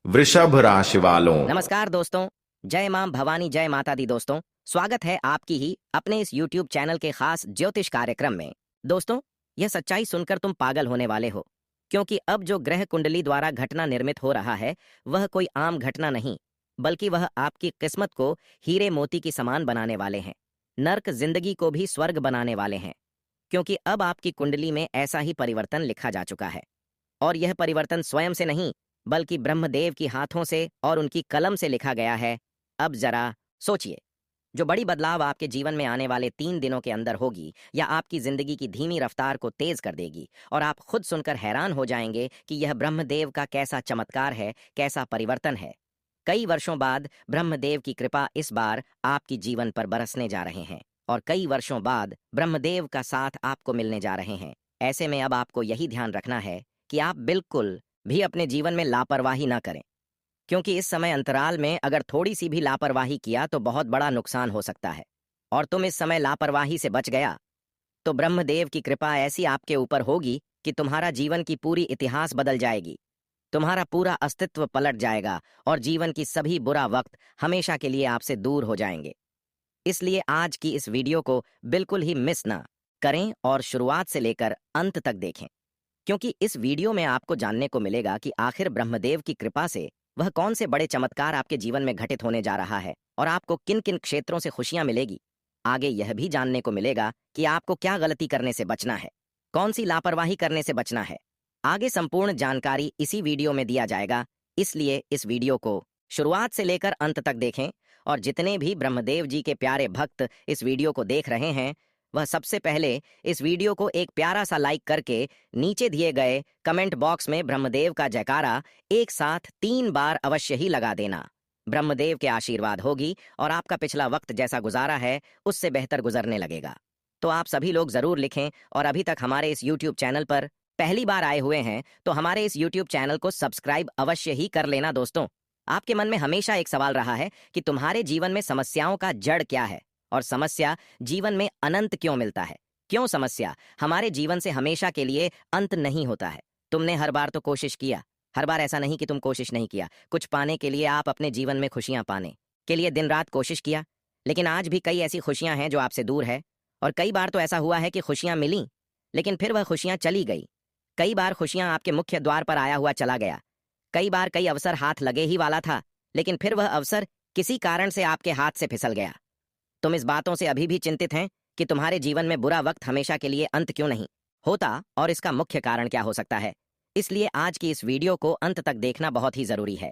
वृषभ राशि वालों। नमस्कार दोस्तों। जय मां भवानी, जय माता दी। दोस्तों, स्वागत है आपकी ही अपने इस YouTube चैनल के खास ज्योतिष कार्यक्रम में। दोस्तों, यह सच्चाई सुनकर तुम पागल होने वाले हो, क्योंकि अब जो ग्रह कुंडली द्वारा घटना निर्मित हो रहा है वह कोई आम घटना नहीं, बल्कि वह आपकी किस्मत को हीरे मोती की समान बनाने वाले हैं, नर्क जिंदगी को भी स्वर्ग बनाने वाले हैं। क्योंकि अब आपकी कुंडली में ऐसा ही परिवर्तन लिखा जा चुका है, और यह परिवर्तन स्वयं से नहीं, बल्कि ब्रह्मदेव की हाथों से और उनकी कलम से लिखा गया है। अब जरा सोचिए, जो बड़ी बदलाव आपके जीवन में आने वाले 3 दिनों के अंदर होगी, या आपकी जिंदगी की धीमी रफ्तार को तेज कर देगी, और आप खुद सुनकर हैरान हो जाएंगे कि यह ब्रह्मदेव का कैसा चमत्कार है, कैसा परिवर्तन है। कई वर्षों बाद ब्रह्मदेव की कृपा इस बार आपकी जीवन पर बरसने जा रहे हैं, और कई वर्षों बाद ब्रह्मदेव का साथ आपको मिलने जा रहे हैं। ऐसे में अब आपको यही ध्यान रखना है कि आप बिल्कुल भी अपने जीवन में लापरवाही ना करें, क्योंकि इस समय अंतराल में अगर थोड़ी सी भी लापरवाही किया तो बहुत बड़ा नुकसान हो सकता है। और तुम इस समय लापरवाही से बच गया तो ब्रह्मदेव की कृपा ऐसी आपके ऊपर होगी कि तुम्हारा जीवन की पूरी इतिहास बदल जाएगी, तुम्हारा पूरा अस्तित्व पलट जाएगा, और जीवन की सभी बुरा वक्त हमेशा के लिए आपसे दूर हो जाएंगे। इसलिए आज की इस वीडियो को बिल्कुल ही मिस ना करें और शुरुआत से लेकर अंत तक देखें, क्योंकि इस वीडियो में आपको जानने को मिलेगा कि आखिर ब्रह्मदेव की कृपा से वह कौन से बड़े चमत्कार आपके जीवन में घटित होने जा रहा है, और आपको किन किन क्षेत्रों से खुशियां मिलेगी। आगे यह भी जानने को मिलेगा कि आपको क्या गलती करने से बचना है, कौन सी लापरवाही करने से बचना है। आगे संपूर्ण जानकारी इसी वीडियो में दिया जाएगा, इसलिए इस वीडियो को शुरुआत से लेकर अंत तक देखें। और जितने भी ब्रह्मदेव जी के प्यारे भक्त इस वीडियो को देख रहे हैं, वह सबसे पहले इस वीडियो को एक प्यारा सा लाइक करके नीचे दिए गए कमेंट बॉक्स में ब्रह्मदेव का जयकारा एक साथ 3 बार अवश्य ही लगा देना। ब्रह्मदेव के आशीर्वाद होगी और आपका पिछला वक्त जैसा गुजारा है उससे बेहतर गुजरने लगेगा। तो आप सभी लोग जरूर लिखें, और अभी तक हमारे इस YouTube चैनल पर पहली बार आए हुए हैं तो हमारे इस YouTube चैनल को सब्सक्राइब अवश्य ही कर लेना। दोस्तों, आपके मन में हमेशा एक सवाल रहा है कि तुम्हारे जीवन में समस्याओं का जड़ क्या है, और समस्या जीवन में अनंत क्यों मिलता है। क्यों समस्या हमारे जीवन से हमेशा के लिए अंत नहीं होता है। तुमने हर बार तो कोशिश किया, हर बार ऐसा नहीं कि तुम कोशिश नहीं किया। कुछ पाने के लिए, आप अपने जीवन में खुशियां पाने के लिए दिन रात कोशिश किया, लेकिन आज भी कई ऐसी खुशियां हैं जो आपसे दूर है। और कई बार तो ऐसा हुआ है कि खुशियां मिली, लेकिन फिर वह खुशियां चली गई। कई बार खुशियां आपके मुख्य द्वार पर आया हुआ चला गया। कई बार कई अवसर हाथ लगे ही वाला था, लेकिन फिर वह अवसर किसी कारण से आपके हाथ से फिसल गया। तुम इस बातों से अभी भी चिंतित हैं कि तुम्हारे जीवन में बुरा वक्त हमेशा के लिए अंत क्यों नहीं होता, और इसका मुख्य कारण क्या हो सकता है। इसलिए आज की इस वीडियो को अंत तक देखना बहुत ही जरूरी है।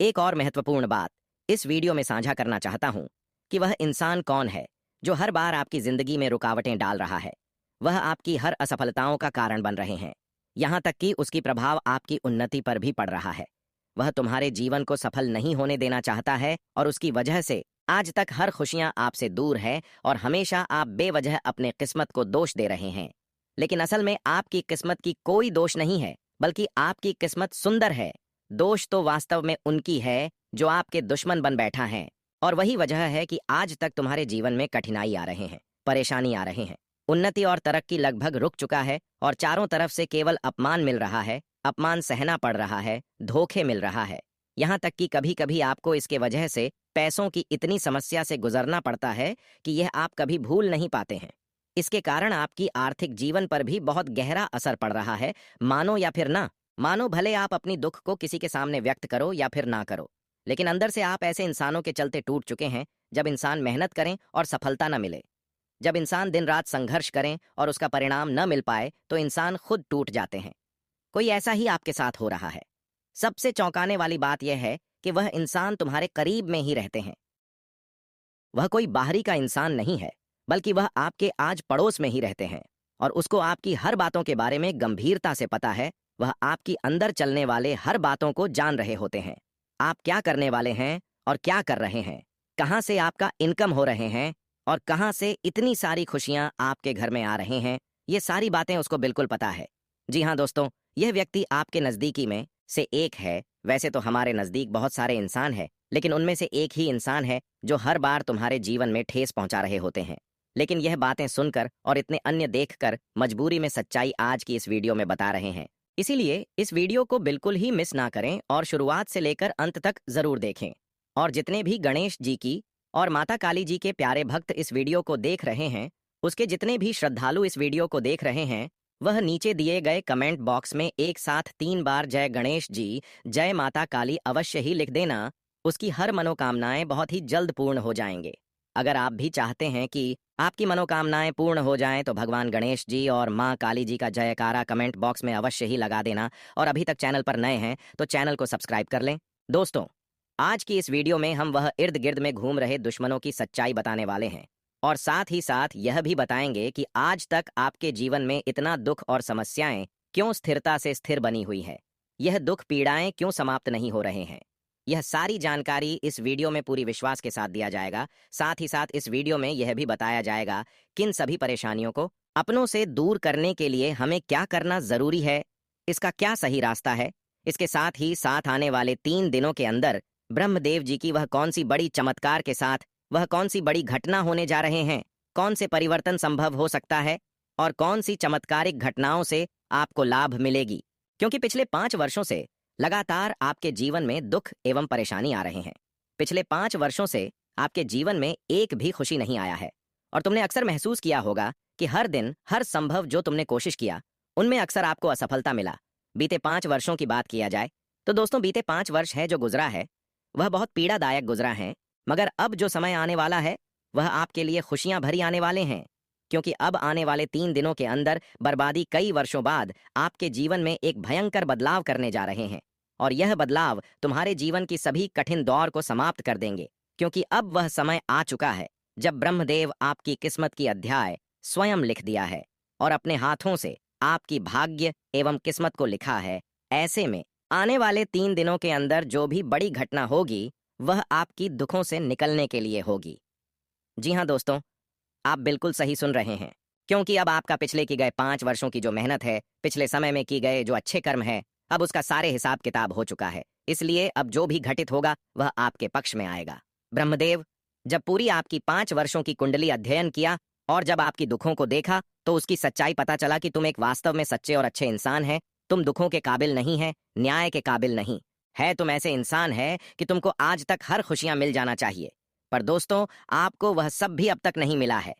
एक और महत्वपूर्ण बात इस वीडियो में साझा करना चाहता हूं कि वह इंसान कौन है जो हर बार आपकी जिंदगी में रुकावटें डाल रहा है। वह आपकी हर असफलताओं का कारण बन रहे हैं, यहां तक कि उसकी प्रभाव आपकी उन्नति पर भी पड़ रहा है। वह तुम्हारे जीवन को सफल नहीं होने देना चाहता है, और उसकी वजह से आज तक हर खुशियां आपसे दूर है, और हमेशा आप बेवजह अपने किस्मत को दोष दे रहे हैं। लेकिन असल में आपकी किस्मत की कोई दोष नहीं है, बल्कि आपकी किस्मत सुंदर है। दोष तो वास्तव में उनकी है जो आपके दुश्मन बन बैठा है, और वही वजह है कि आज तक तुम्हारे जीवन में कठिनाई आ रहे हैं, परेशानी आ रहे हैं। उन्नति और तरक्की लगभग रुक चुका है, और चारों तरफ से केवल अपमान मिल रहा है, अपमान सहना पड़ रहा है, धोखे मिल रहा है। यहाँ तक कि कभी कभी आपको इसके वजह से पैसों की इतनी समस्या से गुजरना पड़ता है कि यह आप कभी भूल नहीं पाते हैं। इसके कारण आपकी आर्थिक जीवन पर भी बहुत गहरा असर पड़ रहा है। मानो या फिर ना मानो, भले आप अपनी दुख को किसी के सामने व्यक्त करो या फिर ना करो, लेकिन अंदर से आप ऐसे इंसानों के चलते टूट चुके हैं। जब इंसान मेहनत करें और सफलता न मिले, जब इंसान दिन रात संघर्ष करें और उसका परिणाम न मिल पाए, तो इंसान खुद टूट जाते हैं। कोई ऐसा ही आपके साथ हो रहा है। सबसे चौंकाने वाली बात यह है कि वह इंसान तुम्हारे करीब में ही रहते हैं। वह कोई बाहरी का इंसान नहीं है, बल्कि वह आपके आज पड़ोस में ही रहते हैं, और उसको आपकी हर बातों के बारे में गंभीरता से पता है। वह आपकी अंदर चलने वाले हर बातों को जान रहे होते हैं। आप क्या करने वाले हैं और क्या कर रहे हैं, कहाँ से आपका इनकम हो रहे हैं, और कहाँ से इतनी सारी खुशियां आपके घर में आ रहे हैं, ये सारी बातें उसको बिल्कुल पता है। जी हाँ दोस्तों, यह व्यक्ति आपके नजदीकी में से एक है। वैसे तो हमारे नजदीक बहुत सारे इंसान हैं, लेकिन उनमें से एक ही इंसान है जो हर बार तुम्हारे जीवन में ठेस पहुंचा रहे होते हैं। लेकिन यह बातें सुनकर और इतने अन्य देखकर मजबूरी में सच्चाई आज की इस वीडियो में बता रहे हैं। इसीलिए इस वीडियो को बिल्कुल ही मिस ना करें और शुरुआत से लेकर अंत तक जरूर देखें। और जितने भी गणेश जी की और माता काली जी के प्यारे भक्त इस वीडियो को देख रहे हैं, उसके जितने भी श्रद्धालु इस वीडियो को देख रहे हैं, वह नीचे दिए गए कमेंट बॉक्स में एक साथ 3 बार जय गणेश जी, जय माता काली अवश्य ही लिख देना। उसकी हर मनोकामनाएं बहुत ही जल्द पूर्ण हो जाएंगे। अगर आप भी चाहते हैं कि आपकी मनोकामनाएं पूर्ण हो जाएं तो भगवान गणेश जी और माँ काली जी का जयकारा कमेंट बॉक्स में अवश्य ही लगा देना। और अभी तक चैनल पर नए हैं तो चैनल को सब्सक्राइब कर लें। दोस्तों, आज की इस वीडियो में हम वह इर्द गिर्द में घूम रहे दुश्मनों की सच्चाई बताने वाले हैं और साथ ही साथ यह भी बताएंगे कि आज तक आपके जीवन में इतना दुख और समस्याएं क्यों स्थिरता से स्थिर बनी हुई है। यह दुख पीड़ाएं क्यों समाप्त नहीं हो रहे हैं। यह सारी जानकारी इस वीडियो में पूरी विश्वास के साथ दिया जाएगा। साथ ही साथ इस वीडियो में यह भी बताया जाएगा किन सभी परेशानियों को अपनों से दूर करने के लिए हमें क्या करना जरूरी है, इसका क्या सही रास्ता है। इसके साथ ही साथ आने वाले 3 दिनों के अंदर ब्रह्मदेव जी की वह कौन सी बड़ी चमत्कार के साथ वह कौन सी बड़ी घटना होने जा रहे हैं, कौन से परिवर्तन संभव हो सकता है और कौन सी चमत्कारिक घटनाओं से आपको लाभ मिलेगी। क्योंकि पिछले 5 वर्षों से लगातार आपके जीवन में दुख एवं परेशानी आ रहे हैं। पिछले 5 वर्षों से आपके जीवन में एक भी खुशी नहीं आया है और तुमने अक्सर महसूस किया होगा कि हर दिन हर संभव जो तुमने कोशिश किया उनमें अक्सर आपको असफलता मिला। बीते 5 वर्षों की बात किया जाए तो दोस्तों, बीते 5 वर्ष है जो गुजरा है वह बहुत पीड़ादायक गुजरा है। मगर अब जो समय आने वाला है वह आपके लिए खुशियां भरी आने वाले हैं। क्योंकि अब आने वाले 3 दिनों के अंदर बर्बादी कई वर्षों बाद आपके जीवन में एक भयंकर बदलाव करने जा रहे हैं और यह बदलाव तुम्हारे जीवन की सभी कठिन दौर को समाप्त कर देंगे। क्योंकि अब वह समय आ चुका है जब ब्रह्मदेव आपकी किस्मत की अध्याय स्वयं लिख दिया है और अपने हाथों से आपकी भाग्य एवं किस्मत को लिखा है। ऐसे में आने वाले 3 दिनों के अंदर जो भी बड़ी घटना होगी वह आपकी दुखों से निकलने के लिए होगी। जी हाँ दोस्तों, आप बिल्कुल सही सुन रहे हैं। क्योंकि अब आपका पिछले की गए 5 वर्षों की जो मेहनत है, पिछले समय में की गए जो अच्छे कर्म है, अब उसका सारे हिसाब किताब हो चुका है। इसलिए अब जो भी घटित होगा वह आपके पक्ष में आएगा। ब्रह्मदेव जब पूरी आपकी 5 वर्षों की कुंडली अध्ययन किया और जब आपकी दुखों को देखा तो उसकी सच्चाई पता चला कि तुम एक वास्तव में सच्चे और अच्छे इंसान हैं। तुम दुखों के काबिल नहीं है, न्याय के काबिल नहीं है। तुम ऐसे इंसान है कि तुमको आज तक हर खुशियां मिल जाना चाहिए। पर दोस्तों, आपको वह सब भी अब तक नहीं मिला है।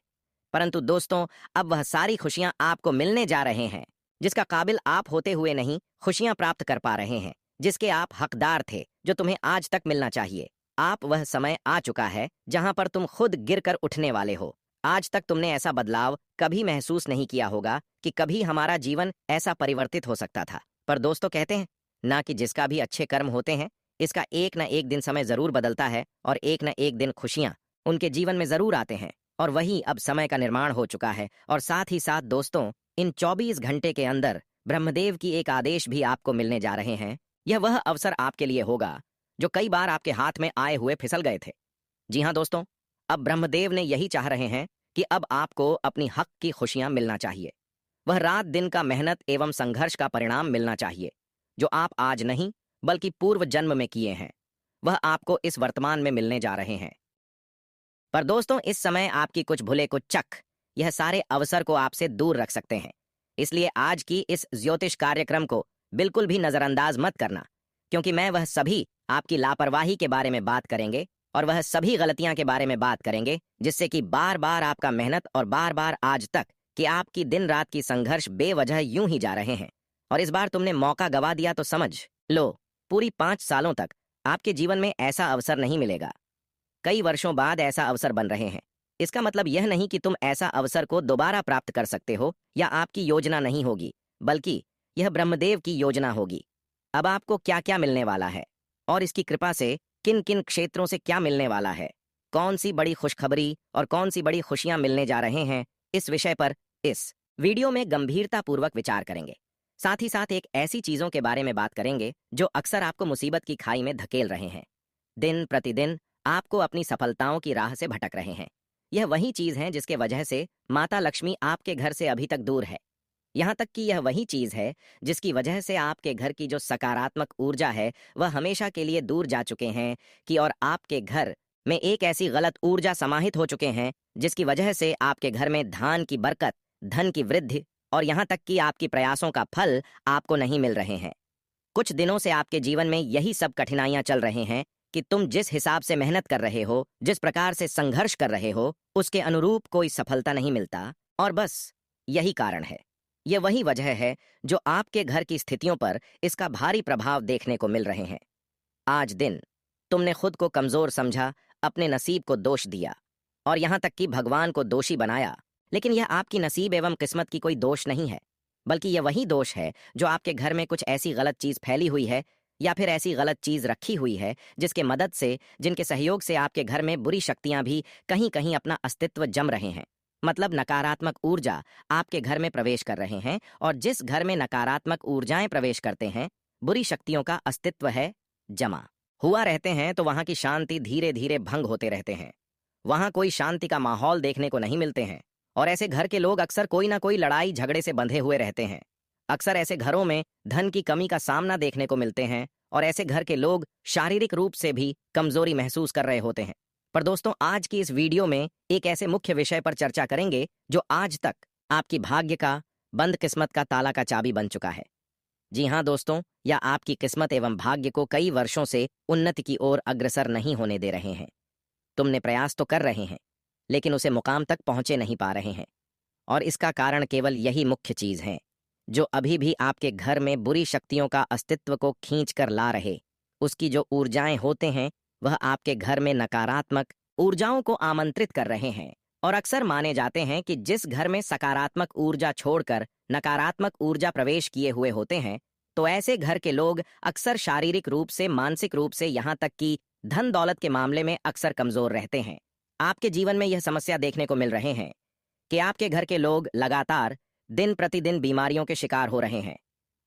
परंतु दोस्तों, अब वह सारी खुशियां आपको मिलने जा रहे हैं जिसका काबिल आप होते हुए नहीं खुशियां प्राप्त कर पा रहे हैं, जिसके आप हकदार थे, जो तुम्हें आज तक मिलना चाहिए। आप वह समय आ चुका है जहां पर तुम खुद गिरकर उठने वाले हो। आज तक तुमने ऐसा बदलाव कभी महसूस नहीं किया होगा कि कभी हमारा जीवन ऐसा परिवर्तित हो सकता था। पर दोस्तों, कहते हैं ना कि जिसका भी अच्छे कर्म होते हैं, इसका एक न एक दिन समय जरूर बदलता है और एक न एक दिन खुशियां उनके जीवन में जरूर आते हैं। और वही अब समय का निर्माण हो चुका है। और साथ ही साथ दोस्तों, इन 24 घंटे के अंदर ब्रह्मदेव की एक आदेश भी आपको मिलने जा रहे हैं। यह वह अवसर आपके लिए होगा जो कई बार आपके हाथ में आए हुए फिसल गए थे। जी हाँ दोस्तों, अब ब्रह्मदेव ने यही चाह रहे हैं कि अब आपको अपनी हक की खुशियां मिलना चाहिए। वह रात दिन का मेहनत एवं संघर्ष का परिणाम मिलना चाहिए जो आप आज नहीं बल्कि पूर्व जन्म में किए हैं। वह आपको इस वर्तमान में मिलने जा रहे हैं। पर दोस्तों, इस समय आपकी कुछ भुले कुछ चक यह सारे अवसर को आपसे दूर रख सकते हैं। इसलिए आज की इस ज्योतिष कार्यक्रम को बिल्कुल भी नजरअंदाज मत करना। क्योंकि मैं वह सभी आपकी लापरवाही के बारे में बात करेंगे और वह सभी गलतियां के बारे में बात करेंगे जिससे कि बार बार आपका मेहनत और बार बार आज तक कि आपकी दिन रात की संघर्ष बेवजह यूं ही जा रहे हैं। और इस बार तुमने मौका गवा दिया तो समझ लो, पूरी 5 सालों तक आपके जीवन में ऐसा अवसर नहीं मिलेगा। कई वर्षों बाद ऐसा अवसर बन रहे हैं। इसका मतलब यह नहीं कि तुम ऐसा अवसर को दोबारा प्राप्त कर सकते हो या आपकी योजना नहीं होगी, बल्कि यह ब्रह्मदेव की योजना होगी। अब आपको क्या क्या मिलने वाला है और इसकी कृपा से किन किन क्षेत्रों से क्या मिलने वाला है, कौन सी बड़ी खुशखबरी और कौन सी बड़ी खुशियां मिलने जा रहे हैं, इस विषय पर इस वीडियो में गंभीरतापूर्वक विचार करेंगे। साथ ही साथ एक ऐसी चीजों के बारे में बात करेंगे जो अक्सर आपको मुसीबत की खाई में धकेल रहे हैं, दिन प्रतिदिन आपको अपनी सफलताओं की राह से भटक रहे हैं। यह वही चीज है जिसके वजह से माता लक्ष्मी आपके घर से अभी तक दूर है। यहाँ तक कि यह वही चीज है जिसकी वजह से आपके घर की जो सकारात्मक ऊर्जा है वह हमेशा के लिए दूर जा चुके हैं कि और आपके घर में एक ऐसी गलत ऊर्जा समाहित हो चुके हैं जिसकी वजह से आपके घर में धान की बरकत, धन की वृद्धि और यहाँ तक कि आपकी प्रयासों का फल आपको नहीं मिल रहे हैं। कुछ दिनों से आपके जीवन में यही सब कठिनाइयां चल रहे हैं कि तुम जिस हिसाब से मेहनत कर रहे हो, जिस प्रकार से संघर्ष कर रहे हो, उसके अनुरूप कोई सफलता नहीं मिलता। और बस यही कारण है, यह वही वजह है जो आपके घर की स्थितियों पर इसका भारी प्रभाव देखने को मिल रहे हैं। आज दिन तुमने खुद को कमजोर समझा, अपने नसीब को दोष दिया और यहां तक कि भगवान को दोषी बनाया। लेकिन यह आपकी नसीब एवं किस्मत की कोई दोष नहीं है, बल्कि यह वही दोष है जो आपके घर में कुछ ऐसी गलत चीज फैली हुई है या फिर ऐसी गलत चीज रखी हुई है जिसके मदद से, जिनके सहयोग से आपके घर में बुरी शक्तियां भी कहीं कहीं अपना अस्तित्व जम रहे हैं। मतलब नकारात्मक ऊर्जा आपके घर में प्रवेश कर रहे हैं, और जिस घर में नकारात्मक ऊर्जाएं प्रवेश करते हैं, बुरी शक्तियों का अस्तित्व है जमा हुआ रहते हैं, तो वहां की शांति धीरे धीरे भंग होते रहते हैं। वहां कोई शांति का माहौल देखने को नहीं मिलते हैं, और ऐसे घर के लोग अक्सर कोई ना कोई लड़ाई झगड़े से बंधे हुए रहते हैं। अक्सर ऐसे घरों में धन की कमी का सामना देखने को मिलते हैं, और ऐसे घर के लोग शारीरिक रूप से भी कमजोरी महसूस कर रहे होते हैं। पर दोस्तों, आज की इस वीडियो में एक ऐसे मुख्य विषय पर चर्चा करेंगे जो आज तक आपकी भाग्य का, बंद किस्मत का ताला का चाबी बन चुका है। जी हाँ दोस्तों, या आपकी किस्मत एवं भाग्य को कई वर्षों से उन्नति की ओर अग्रसर नहीं होने दे रहे हैं। तुमने प्रयास तो कर रहे हैं, लेकिन उसे मुकाम तक पहुंचे नहीं पा रहे हैं, और इसका कारण केवल यही मुख्य चीज है जो अभी भी आपके घर में बुरी शक्तियों का अस्तित्व को खींच कर ला रहे। उसकी जो ऊर्जाएं होते हैं, वह आपके घर में नकारात्मक ऊर्जाओं को आमंत्रित कर रहे हैं। और अक्सर माने जाते हैं कि जिस घर में सकारात्मक ऊर्जा छोड़कर नकारात्मक ऊर्जा प्रवेश किए हुए होते हैं, तो ऐसे घर के लोग अक्सर शारीरिक रूप से, मानसिक रूप से, यहाँ तक कि धन दौलत के मामले में अक्सर कमजोर रहते हैं। आपके जीवन में यह समस्या देखने को मिल रहे हैं कि आपके घर के लोग लगातार दिन प्रतिदिन बीमारियों के शिकार हो रहे हैं।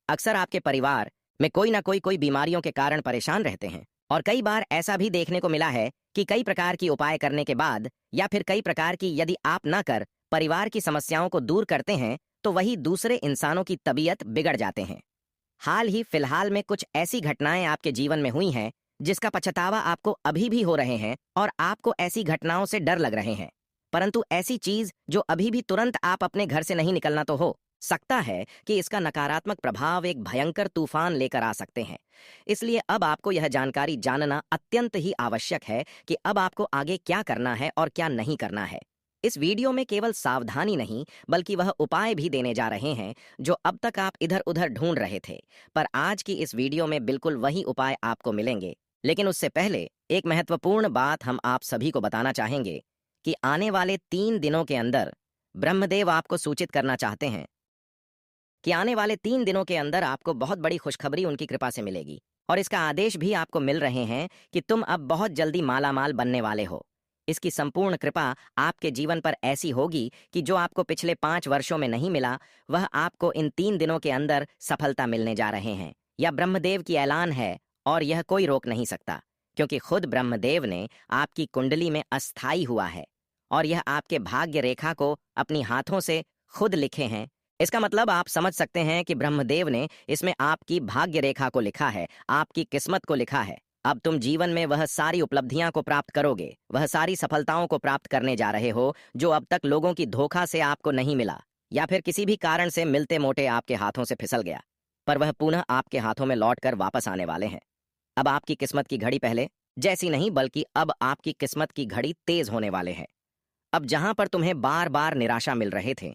अक्सर आपके परिवार में कोई ना कोई बीमारियों के कारण परेशान रहते हैं, और कई बार ऐसा भी देखने को मिला है कि कई प्रकार की उपाय करने के बाद, या फिर कई प्रकार की यदि आप न कर परिवार की समस्याओं को दूर करते हैं, तो वही दूसरे इंसानों की तबीयत बिगड़ जाते हैं। हाल ही फिलहाल में कुछ ऐसी घटनाएं आपके जीवन में हुई हैं जिसका पछतावा आपको अभी भी हो रहे हैं, और आपको ऐसी घटनाओं से डर लग रहे हैं। परंतु ऐसी चीज जो अभी भी तुरंत आप अपने घर से नहीं निकलना तो हो सकता है कि इसका नकारात्मक प्रभाव एक भयंकर तूफान लेकर आ सकते हैं। इसलिए अब आपको यह जानकारी जानना अत्यंत ही आवश्यक है कि अब आपको आगे क्या करना है और क्या नहीं करना है। इस वीडियो में केवल सावधानी नहीं, बल्कि वह उपाय भी देने जा रहे हैं जो अब तक आप इधर उधर ढूंढ रहे थे। पर आज की इस वीडियो में बिल्कुल वही उपाय आपको मिलेंगे। लेकिन उससे पहले एक महत्वपूर्ण बात हम आप सभी को बताना चाहेंगे कि आने वाले 3 दिनों के अंदर ब्रह्मदेव आपको सूचित करना चाहते हैं कि आने वाले 3 दिनों के अंदर आपको बहुत बड़ी खुशखबरी उनकी कृपा से मिलेगी, और इसका आदेश भी आपको मिल रहे हैं कि तुम अब बहुत जल्दी मालामाल बनने वाले हो। इसकी संपूर्ण कृपा आपके जीवन पर ऐसी होगी कि जो आपको पिछले 5 वर्षों में नहीं मिला, वह आपको इन 3 दिनों के अंदर सफलता मिलने जा रहे हैं। यह ब्रह्मदेव की ऐलान है, और यह कोई रोक नहीं सकता, क्योंकि खुद ब्रह्मदेव ने आपकी कुंडली में अस्थायी हुआ है, और यह आपके भाग्य रेखा को अपनी हाथों से खुद लिखे हैं। इसका मतलब आप समझ सकते हैं कि ब्रह्मदेव ने इसमें आपकी भाग्य रेखा को लिखा है, आपकी किस्मत को लिखा है। अब तुम जीवन में वह सारी उपलब्धियां को प्राप्त करोगे, वह सारी सफलताओं को प्राप्त करने जा रहे हो जो अब तक लोगों की धोखा से आपको नहीं मिला, या फिर किसी भी कारण से मिलते मोटे आपके हाथों से फिसल गया, पर वह पुनः आपके हाथों में लौट कर वापस आने वाले हैं। अब आपकी किस्मत की घड़ी पहले जैसी नहीं, बल्कि अब आपकी किस्मत की घड़ी तेज होने वाले हैं। अब जहां पर तुम्हें बार बार निराशा मिल रहे थे,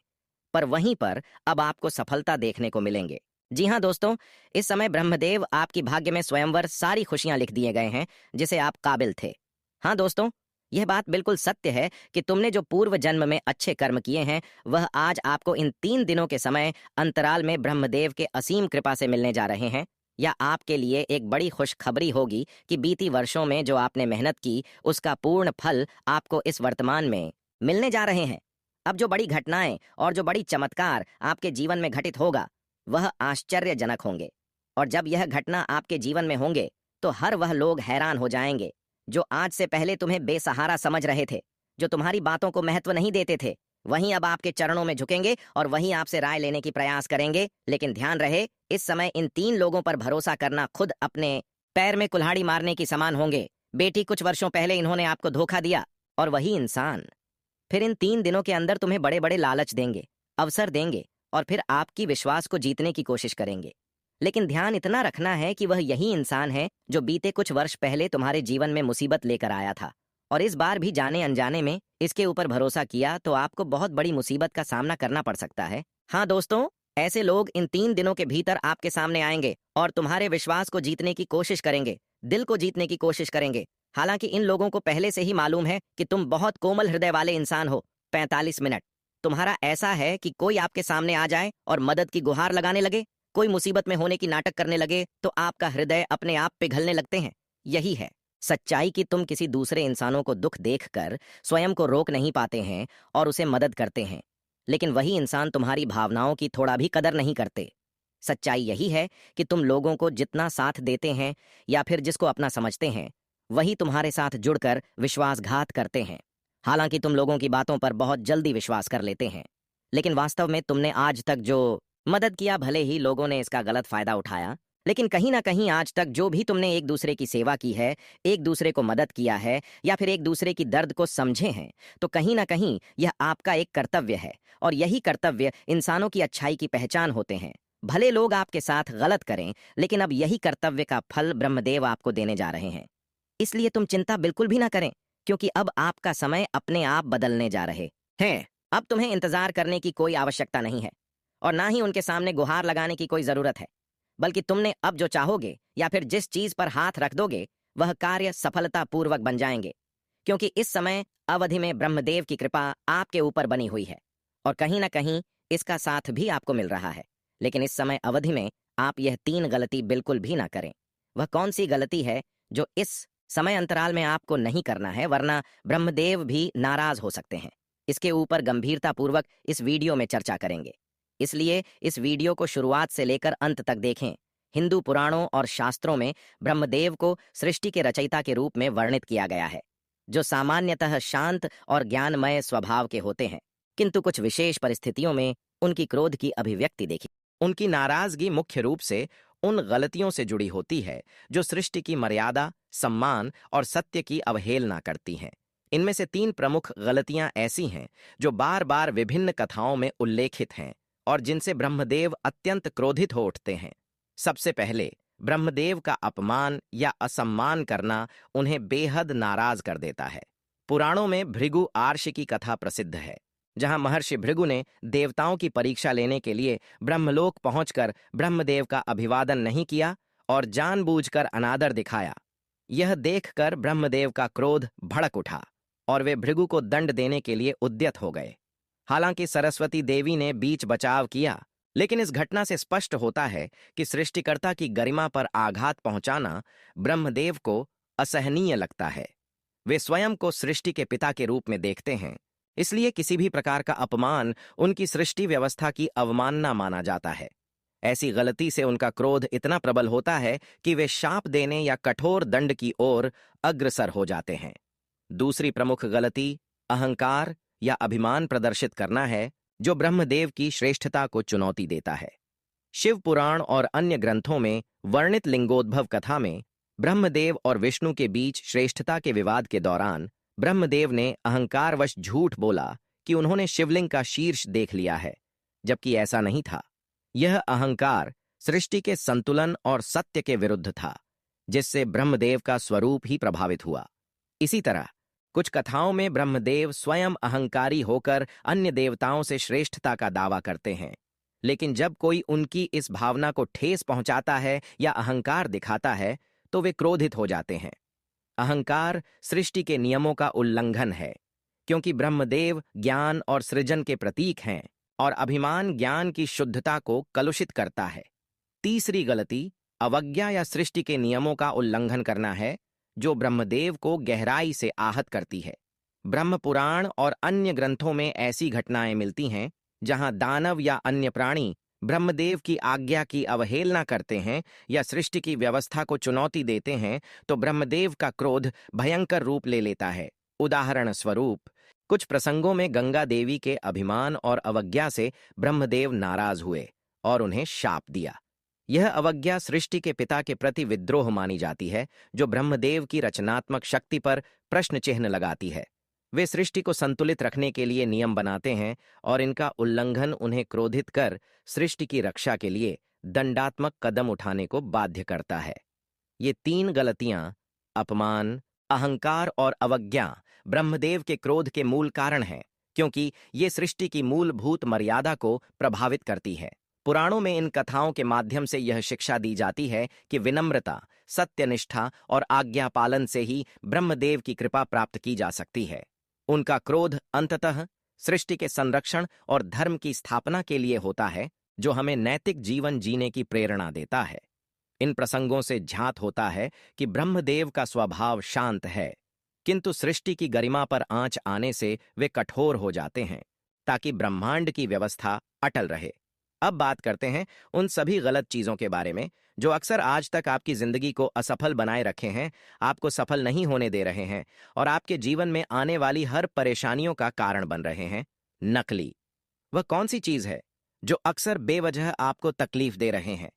पर वहीं पर अब आपको सफलता देखने को मिलेंगे। जी हाँ दोस्तों, इस समय ब्रह्मदेव आपकी भाग्य में स्वयंवर सारी खुशियां लिख दिए गए हैं जिसे आप काबिल थे। हाँ दोस्तों, यह बात बिल्कुल सत्य है कि तुमने जो पूर्व जन्म में अच्छे कर्म किए हैं, वह आज आपको इन 3 दिनों के समय अंतराल में ब्रह्मदेव के असीम कृपा से मिलने जा रहे हैं। या आपके लिए एक बड़ी खुशखबरी होगी कि बीती वर्षों में जो आपने मेहनत की, उसका पूर्ण फल आपको इस वर्तमान में मिलने जा रहे हैं। अब जो बड़ी घटनाएं और जो बड़ी चमत्कार आपके जीवन में घटित होगा, वह आश्चर्यजनक होंगे। और जब यह घटना आपके जीवन में होंगे, तो हर वह लोग हैरान हो जाएंगे जो आज से पहले तुम्हें बेसहारा समझ रहे थे, जो तुम्हारी बातों को महत्व नहीं देते थे। वहीं अब आपके चरणों में झुकेंगे और वहीं आपसे राय लेने की प्रयास करेंगे। लेकिन ध्यान रहे, इस समय इन 3 लोगों पर भरोसा करना खुद अपने पैर में कुल्हाड़ी मारने की समान होंगे। बेटी, कुछ वर्षों पहले इन्होंने आपको धोखा दिया, और वही इंसान फिर इन 3 दिनों के अंदर तुम्हें बड़े बड़े लालच देंगे, अवसर देंगे, और फिर आपकी विश्वास को जीतने की कोशिश करेंगे। लेकिन ध्यान इतना रखना है कि वह यही इंसान है जो बीते कुछ वर्ष पहले तुम्हारे जीवन में मुसीबत लेकर आया था, और इस बार भी जाने अनजाने में इसके ऊपर भरोसा किया तो आपको बहुत बड़ी मुसीबत का सामना करना पड़ सकता है। हाँ दोस्तों, ऐसे लोग इन 3 दिनों के भीतर आपके सामने आएंगे और तुम्हारे विश्वास को जीतने की कोशिश करेंगे, दिल को जीतने की कोशिश करेंगे। हालांकि इन लोगों को पहले से ही मालूम है कि तुम बहुत कोमल हृदय वाले इंसान हो। 45 मिनट तुम्हारा ऐसा है कि कोई आपके सामने आ जाए और मदद की गुहार लगाने लगे, कोई मुसीबत में होने की नाटक करने लगे, तो आपका हृदय अपने आप पिघलने लगते हैं। यही है सच्चाई कि तुम किसी दूसरे इंसानों को दुख देखकर स्वयं को रोक नहीं पाते हैं और उसे मदद करते हैं, लेकिन वही इंसान तुम्हारी भावनाओं की थोड़ा भी कदर नहीं करते। सच्चाई यही है कि तुम लोगों को जितना साथ देते हैं या फिर जिसको अपना समझते हैं, वही तुम्हारे साथ जुड़कर विश्वासघात करते हैं। हालांकि तुम लोगों की बातों पर बहुत जल्दी विश्वास कर लेते हैं, लेकिन वास्तव में तुमने आज तक जो मदद किया, भले ही लोगों ने इसका गलत फायदा उठाया, लेकिन कहीं ना कहीं आज तक जो भी तुमने एक दूसरे की सेवा की है, एक दूसरे को मदद किया है या फिर एक दूसरे की दर्द को समझे हैं, तो कहीं ना कहीं यह आपका एक कर्तव्य है, और यही कर्तव्य इंसानों की अच्छाई की पहचान होते हैं। भले लोग आपके साथ गलत करें, लेकिन अब यही कर्तव्य का फल ब्रह्मदेव आपको देने जा रहे हैं। इसलिए तुम चिंता बिल्कुल भी ना करें, क्योंकि अब आपका समय अपने आप बदलने जा रहे हैं। अब तुम्हें इंतजार करने की कोई आवश्यकता नहीं है और ना ही उनके सामने गुहार लगाने की कोई जरूरत है, बल्कि तुमने अब जो चाहोगे या फिर जिस चीज पर हाथ रख दोगे वह कार्य सफलतापूर्वक बन जाएंगे, क्योंकि इस समय अवधि में ब्रह्मदेव की कृपा आपके ऊपर बनी हुई है और कहीं ना कहीं इसका साथ भी आपको मिल रहा है। लेकिन इस समय अवधि में आप यह 3 गलती बिल्कुल भी ना करें। वह कौन सी गलती है जो इस समय अंतराल में आपको नहीं करना है, वरना ब्रह्मदेव भी नाराज हो सकते हैं। इसके ऊपर गंभीरतापूर्वक इस वीडियो में चर्चा करेंगे, इसलिए इस वीडियो को शुरुआत से लेकर अंत तक देखें। हिंदू पुराणों और शास्त्रों में ब्रह्मदेव को सृष्टि के रचयिता के रूप में वर्णित किया गया है, जो सामान्यतः शांत और ज्ञानमय स्वभाव के होते हैं, किंतु कुछ विशेष परिस्थितियों में उनकी क्रोध की अभिव्यक्ति देखी। उनकी नाराजगी मुख्य रूप से उन गलतियों से जुड़ी होती है जो सृष्टि की मर्यादा, सम्मान और सत्य की अवहेलना करती हैं। इनमें से 3 प्रमुख गलतियां ऐसी हैं जो बार बार विभिन्न कथाओं में उल्लेखित हैं और जिनसे ब्रह्मदेव अत्यंत क्रोधित हो उठते हैं। सबसे पहले, ब्रह्मदेव का अपमान या असम्मान करना उन्हें बेहद नाराज कर देता है। पुराणों में भृगु आर्ष की कथा प्रसिद्ध है, जहां महर्षि भृगु ने देवताओं की परीक्षा लेने के लिए ब्रह्मलोक पहुंचकर ब्रह्मदेव का अभिवादन नहीं किया और जानबूझकर अनादर दिखाया। यह देखकर ब्रह्मदेव का क्रोध भड़क उठा और वे भृगु को दंड देने के लिए उद्यत हो गए। हालांकि सरस्वती देवी ने बीच बचाव किया, लेकिन इस घटना से स्पष्ट होता है कि सृष्टिकर्ता की गरिमा पर आघात पहुंचाना ब्रह्मदेव को असहनीय लगता है। वे स्वयं को सृष्टि के पिता के रूप में देखते हैं, इसलिए किसी भी प्रकार का अपमान उनकी सृष्टि व्यवस्था की अवमानना माना जाता है। ऐसी गलती से उनका क्रोध इतना प्रबल होता है कि वे शाप देने या कठोर दंड की ओर अग्रसर हो जाते हैं। दूसरी प्रमुख गलती अहंकार या अभिमान प्रदर्शित करना है, जो ब्रह्मदेव की श्रेष्ठता को चुनौती देता है। शिव पुराण और अन्य ग्रंथों में वर्णित लिंगोद्भव कथा में ब्रह्मदेव और विष्णु के बीच श्रेष्ठता के विवाद के दौरान ब्रह्मदेव ने अहंकारवश झूठ बोला कि उन्होंने शिवलिंग का शीर्ष देख लिया है, जबकि ऐसा नहीं था। यह अहंकार सृष्टि के संतुलन और सत्य के विरुद्ध था, जिससे ब्रह्मदेव का स्वरूप ही प्रभावित हुआ। इसी तरह कुछ कथाओं में ब्रह्मदेव स्वयं अहंकारी होकर अन्य देवताओं से श्रेष्ठता का दावा करते हैं, लेकिन जब कोई उनकी इस भावना को ठेस पहुंचाता है या अहंकार दिखाता है तो वे क्रोधित हो जाते हैं। अहंकार सृष्टि के नियमों का उल्लंघन है, क्योंकि ब्रह्मदेव ज्ञान और सृजन के प्रतीक हैं और अभिमान ज्ञान की शुद्धता को कलुषित करता है। तीसरी गलती अवज्ञा या सृष्टि के नियमों का उल्लंघन करना है, जो ब्रह्मदेव को गहराई से आहत करती है। ब्रह्म पुराण और अन्य ग्रंथों में ऐसी घटनाएं मिलती हैं जहां दानव या अन्य प्राणी ब्रह्मदेव की आज्ञा की अवहेलना करते हैं या सृष्टि की व्यवस्था को चुनौती देते हैं, तो ब्रह्मदेव का क्रोध भयंकर रूप ले लेता है। उदाहरण स्वरूप, कुछ प्रसंगों में गंगा देवी के अभिमान और अवज्ञा से ब्रह्मदेव नाराज हुए और उन्हें शाप दिया। यह अवज्ञा सृष्टि के पिता के प्रति विद्रोह मानी जाती है, जो ब्रह्मदेव की रचनात्मक शक्ति पर प्रश्न चिन्ह लगाती है। वे सृष्टि को संतुलित रखने के लिए नियम बनाते हैं और इनका उल्लंघन उन्हें क्रोधित कर सृष्टि की रक्षा के लिए दंडात्मक कदम उठाने को बाध्य करता है। ये तीन गलतियां, अपमान, अहंकार और अवज्ञा, ब्रह्मदेव के क्रोध के मूल कारण हैं, क्योंकि ये सृष्टि की मूलभूत मर्यादा को प्रभावित करती है। पुराणों में इन कथाओं के माध्यम से यह शिक्षा दी जाती है कि विनम्रता, सत्यनिष्ठा और आज्ञा पालन से ही ब्रह्मदेव की कृपा प्राप्त की जा सकती है। उनका क्रोध अंततः सृष्टि के संरक्षण और धर्म की स्थापना के लिए होता है, जो हमें नैतिक जीवन जीने की प्रेरणा देता है। इन प्रसंगों से झांत होता है कि ब्रह्मदेव का स्वभाव शांत है, किंतु सृष्टि की गरिमा पर आंच आने से वे कठोर हो जाते हैं, ताकि ब्रह्मांड की व्यवस्था अटल रहे। अब बात करते हैं उन सभी गलत चीजों के बारे में जो अक्सर आज तक आपकी जिंदगी को असफल बनाए रखे हैं, आपको सफल नहीं होने दे रहे हैं और आपके जीवन में आने वाली हर परेशानियों का कारण बन रहे हैं। नकली। वह कौन सी चीज है जो अक्सर बेवजह आपको तकलीफ दे रहे हैं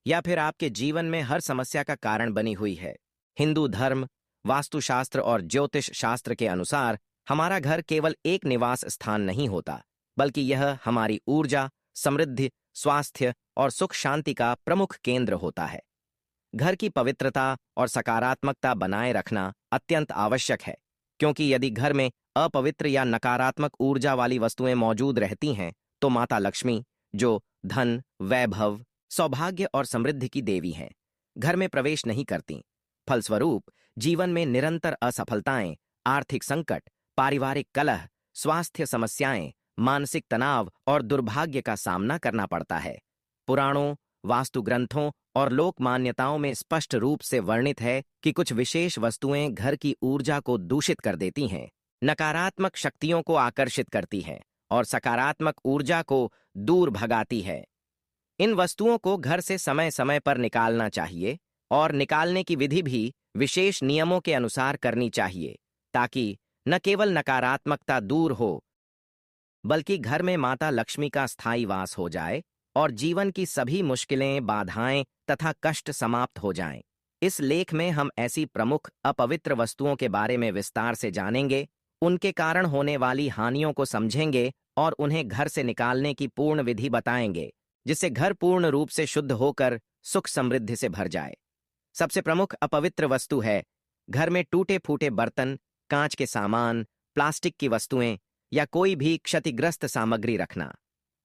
या फिर आपके जीवन में हर समस्या का कारण बनी हुई है? हिंदू धर्म, वास्तुशास्त्र और ज्योतिष शास्त्र के अनुसार हमारा घर केवल एक निवास स्थान नहीं होता, बल्कि यह हमारी ऊर्जा, समृद्धि, स्वास्थ्य और सुख शांति का प्रमुख केंद्र होता है। घर की पवित्रता और सकारात्मकता बनाए रखना अत्यंत आवश्यक है, क्योंकि यदि घर में अपवित्र या नकारात्मक ऊर्जा वाली वस्तुएं मौजूद रहती हैं, तो माता लक्ष्मी, जो धन, वैभव, सौभाग्य और समृद्धि की देवी हैं, घर में प्रवेश नहीं करती। फलस्वरूप जीवन में निरंतर असफलताएं, आर्थिक संकट, पारिवारिक कलह, स्वास्थ्य समस्याएं, मानसिक तनाव और दुर्भाग्य का सामना करना पड़ता है। पुराणों, वास्तु ग्रंथों और लोक मान्यताओं में स्पष्ट रूप से वर्णित है कि कुछ विशेष वस्तुएं घर की ऊर्जा को दूषित कर देती हैं, नकारात्मक शक्तियों को आकर्षित करती हैं और सकारात्मक ऊर्जा को दूर भगाती है। इन वस्तुओं को घर से समय समय पर निकालना चाहिए और निकालने की विधि भी विशेष नियमों के अनुसार करनी चाहिए, ताकि न केवल नकारात्मकता दूर हो, बल्कि घर में माता लक्ष्मी का स्थायी वास हो जाए और जीवन की सभी मुश्किलें, बाधाएं तथा कष्ट समाप्त हो जाएं। इस लेख में हम ऐसी प्रमुख अपवित्र वस्तुओं के बारे में विस्तार से जानेंगे, उनके कारण होने वाली हानियों को समझेंगे और उन्हें घर से निकालने की पूर्ण विधि बताएंगे, जिससे घर पूर्ण रूप से शुद्ध होकर सुख समृद्धि से भर जाए। सबसे प्रमुख अपवित्र वस्तु है घर में टूटे फूटे बर्तन, कांच के सामान, प्लास्टिक की वस्तुएं या कोई भी क्षतिग्रस्त सामग्री रखना।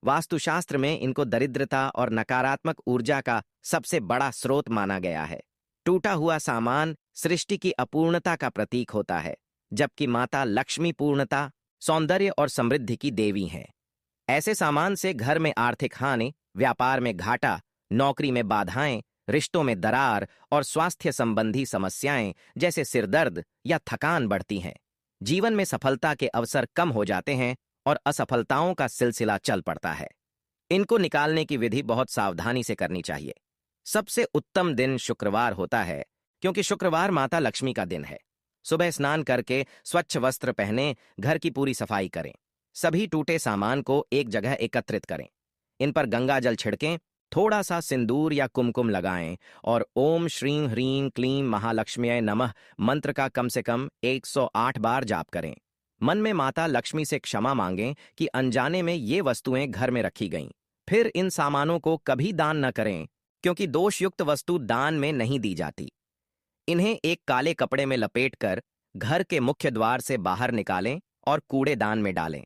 वास्तुशास्त्र में इनको दरिद्रता और नकारात्मक ऊर्जा का सबसे बड़ा स्रोत माना गया है। टूटा हुआ सामान सृष्टि की अपूर्णता का प्रतीक होता है, जबकि माता लक्ष्मी पूर्णता, सौंदर्य और समृद्धि की देवी हैं। ऐसे सामान से घर में आर्थिक हानि, व्यापार में घाटा, नौकरी में बाधाएं, रिश्तों में दरार और स्वास्थ्य संबंधी समस्याएं जैसे सिरदर्द या थकान बढ़ती हैं। जीवन में सफलता के अवसर कम हो जाते हैं और असफलताओं का सिलसिला चल पड़ता है। इनको निकालने की विधि बहुत सावधानी से करनी चाहिए। सबसे उत्तम दिन शुक्रवार होता है, क्योंकि शुक्रवार माता लक्ष्मी का दिन है। सुबह स्नान करके स्वच्छ वस्त्र पहने घर की पूरी सफाई करें। सभी टूटे सामान को एक जगह एकत्रित करें। इन पर गंगा जल छिड़कें, थोड़ा सा सिंदूर या कुमकुम लगाएं और ओम श्रीं ह्रीं क्लीं महालक्ष्म्यै नमः मंत्र का कम से कम 108 बार जाप करें। मन में माता लक्ष्मी से क्षमा मांगें कि अनजाने में ये वस्तुएं घर में रखी गईं। फिर इन सामानों को कभी दान न करें, क्योंकि दोषयुक्त वस्तु दान में नहीं दी जाती। इन्हें एक काले कपड़े में लपेटकर घर के मुख्य द्वार से बाहर निकालें और कूड़ेदान में डालें।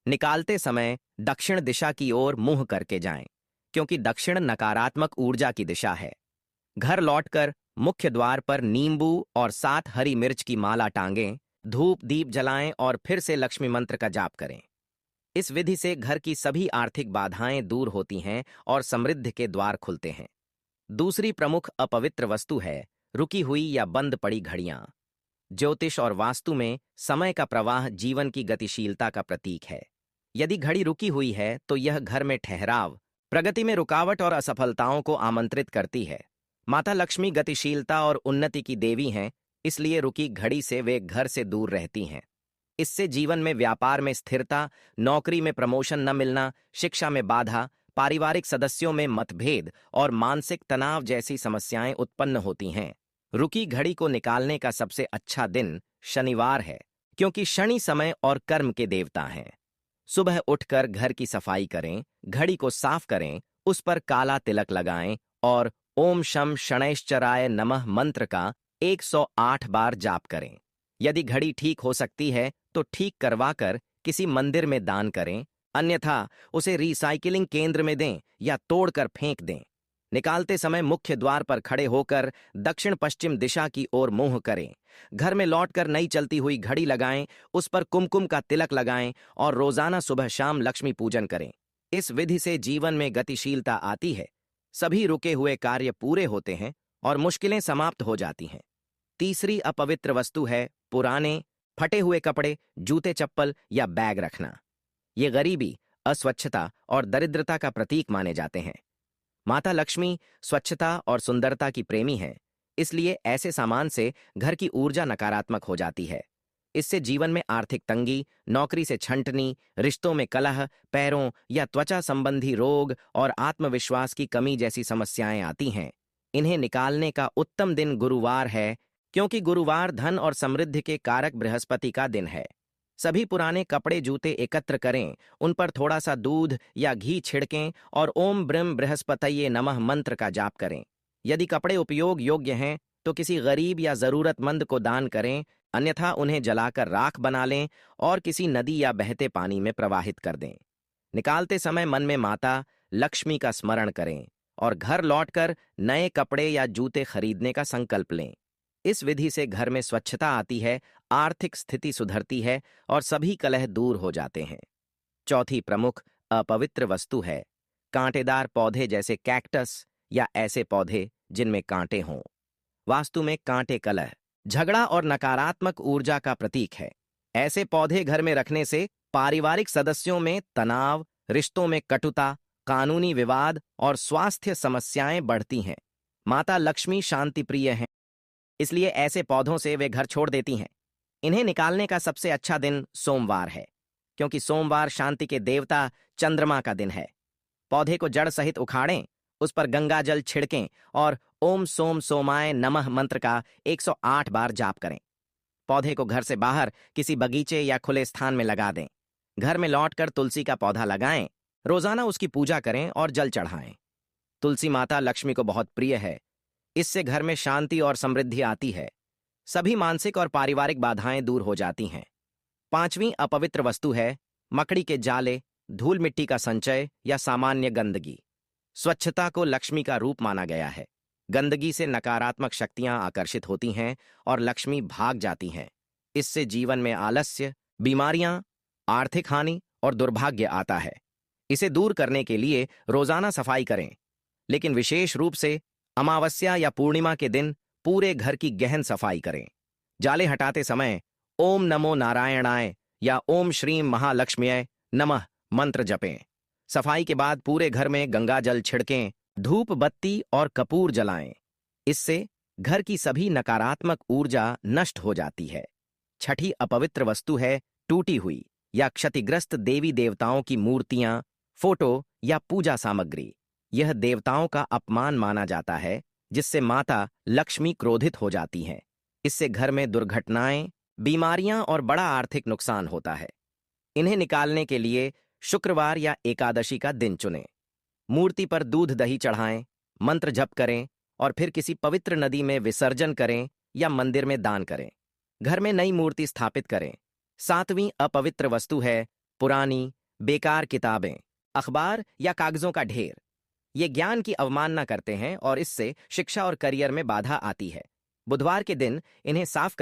निकालते समय दक्षिण दिशा की ओर मुंह करके जाएं, क्योंकि दक्षिण नकारात्मक ऊर्जा की दिशा है। घर लौटकर मुख्य द्वार पर नींबू और 7 हरी मिर्च की माला टांगें, धूप दीप जलाएं और फिर से लक्ष्मी मंत्र का जाप करें। इस विधि से घर की सभी आर्थिक बाधाएं दूर होती हैं और समृद्धि के द्वार खुलते हैं। दूसरी प्रमुख अपवित्र वस्तु है रुकी हुई या बंद पड़ी घड़ियां। ज्योतिष और वास्तु में समय का प्रवाह जीवन की गतिशीलता का प्रतीक है। यदि घड़ी रुकी हुई है तो यह घर में ठहराव, प्रगति में रुकावट और असफलताओं को आमंत्रित करती है। माता लक्ष्मी गतिशीलता और उन्नति की देवी हैं, इसलिए रुकी घड़ी से वे घर से दूर रहती हैं। इससे जीवन में व्यापार में स्थिरता, नौकरी में प्रमोशन न मिलना, शिक्षा में बाधा, पारिवारिक सदस्यों में मतभेद और मानसिक तनाव जैसी समस्याएं उत्पन्न होती हैं। रुकी घड़ी को निकालने का सबसे अच्छा दिन शनिवार है, क्योंकि शनि समय और कर्म के देवता हैं। सुबह उठकर घर की सफाई करें, घड़ी को साफ करें, उस पर काला तिलक लगाएं और ओम शम शनैश्चराय नमः मंत्र का 108 बार जाप करें। यदि घड़ी ठीक हो सकती है तो ठीक करवाकर किसी मंदिर में दान करें, अन्यथा उसे रिसाइकिलिंग केंद्र में दें या तोड़कर फेंक दें। निकालते समय मुख्य द्वार पर खड़े होकर दक्षिण पश्चिम दिशा की ओर मुंह करें। घर में लौटकर नई चलती हुई घड़ी लगाएं, उस पर कुमकुम का तिलक लगाएं और रोजाना सुबह शाम लक्ष्मी पूजन करें। इस विधि से जीवन में गतिशीलता आती है, सभी रुके हुए कार्य पूरे होते हैं और मुश्किलें समाप्त हो जाती हैं। तीसरी अपवित्र वस्तु है पुराने, फटे हुए कपड़े, जूते चप्पल या बैग रखना। ये गरीबी, अस्वच्छता और दरिद्रता का प्रतीक माने जाते हैं। माता लक्ष्मी स्वच्छता और सुंदरता की प्रेमी है, इसलिए ऐसे सामान से घर की ऊर्जा नकारात्मक हो जाती है। इससे जीवन में आर्थिक तंगी, नौकरी से छंटनी, रिश्तों में कलह, पैरों या त्वचा संबंधी रोग और आत्मविश्वास की कमी जैसी समस्याएं आती हैं। इन्हें निकालने का उत्तम दिन गुरुवार है, क्योंकि गुरुवार धन और समृद्धि के कारक बृहस्पति का दिन है। सभी पुराने कपड़े जूते एकत्र करें, उन पर थोड़ा सा दूध या घी छिड़कें और ओम ब्रह्म बृहस्पतये नमः मंत्र का जाप करें। यदि कपड़े उपयोग योग्य हैं तो किसी गरीब या जरूरतमंद को दान करें, अन्यथा उन्हें जलाकर राख बना लें और किसी नदी या बहते पानी में प्रवाहित कर दें। निकालते समय मन में माता लक्ष्मी का स्मरण करें और घर लौटकर नए कपड़े या जूते खरीदने का संकल्प लें। इस विधि से घर में स्वच्छता आती है, आर्थिक स्थिति सुधरती है और सभी कलह दूर हो जाते हैं। चौथी प्रमुख अपवित्र वस्तु है कांटेदार पौधे, जैसे कैक्टस या ऐसे पौधे जिनमें कांटे हों। वास्तु में कांटे कलह, झगड़ा और नकारात्मक ऊर्जा का प्रतीक है। ऐसे पौधे घर में रखने से पारिवारिक सदस्यों में तनाव, रिश्तों में कटुता, कानूनी विवाद और स्वास्थ्य समस्याएं बढ़ती हैं। माता लक्ष्मी शांति प्रिय हैं, इसलिए ऐसे पौधों से वे घर छोड़ देती हैं। इन्हें निकालने का सबसे अच्छा दिन सोमवार है, क्योंकि सोमवार शांति के देवता चंद्रमा का दिन है। पौधे को जड़ सहित उखाड़ें, उस पर गंगा जल छिड़कें और ओम सोम सोमाय नमः मंत्र का 108 बार जाप करें। पौधे को घर से बाहर किसी बगीचे या खुले स्थान में लगा दें। घर में लौटकर तुलसी का पौधा लगाएं, रोजाना उसकी पूजा करें और जल चढ़ाएं। तुलसी माता लक्ष्मी को बहुत प्रिय है, इससे घर में शांति और समृद्धि आती है। सभी मानसिक और पारिवारिक बाधाएं दूर हो जाती हैं। पांचवीं अपवित्र वस्तु है मकड़ी के जाले, धूल मिट्टी का संचय या सामान्य गंदगी। स्वच्छता को लक्ष्मी का रूप माना गया है। गंदगी से नकारात्मक शक्तियां आकर्षित होती हैं और लक्ष्मी भाग जाती हैं। इससे जीवन में आलस्य, बीमारियां, आर्थिक हानि और दुर्भाग्य आता है। इसे दूर करने के लिए रोजाना सफाई करें, लेकिन विशेष रूप से अमावस्या या पूर्णिमा के दिन पूरे घर की गहन सफाई करें। जाले हटाते समय ओम नमो नारायणाय या ओम श्रीम महालक्ष्म्यै नमः मंत्र जपें। सफाई के बाद पूरे घर में गंगा जल छिड़कें, धूप बत्ती और कपूर जलाएं। इससे घर की सभी नकारात्मक ऊर्जा नष्ट हो जाती है। छठी अपवित्र वस्तु है टूटी हुई या क्षतिग्रस्त देवी देवताओं की मूर्तियां, फोटो या पूजा सामग्री। यह देवताओं का अपमान माना जाता है, जिससे माता लक्ष्मी क्रोधित हो जाती हैं। इससे घर में दुर्घटनाएं, बीमारियां और बड़ा आर्थिक नुकसान होता है। इन्हें निकालने के लिए शुक्रवार या एकादशी का दिन चुनें। मूर्ति पर दूध दही चढ़ाएं, मंत्र जप करें और फिर किसी पवित्र नदी में विसर्जन करें या मंदिर में दान करें। घर में नई मूर्ति स्थापित करें। सातवीं अपवित्र वस्तु है पुरानी, बेकार किताबें, अखबार या कागजों का ढेर। ये ज्ञान की अवमानना करते हैं और इससे शिक्षा और करियर में बाधा आती है। बुधवार के दिन इन्हें साफ कर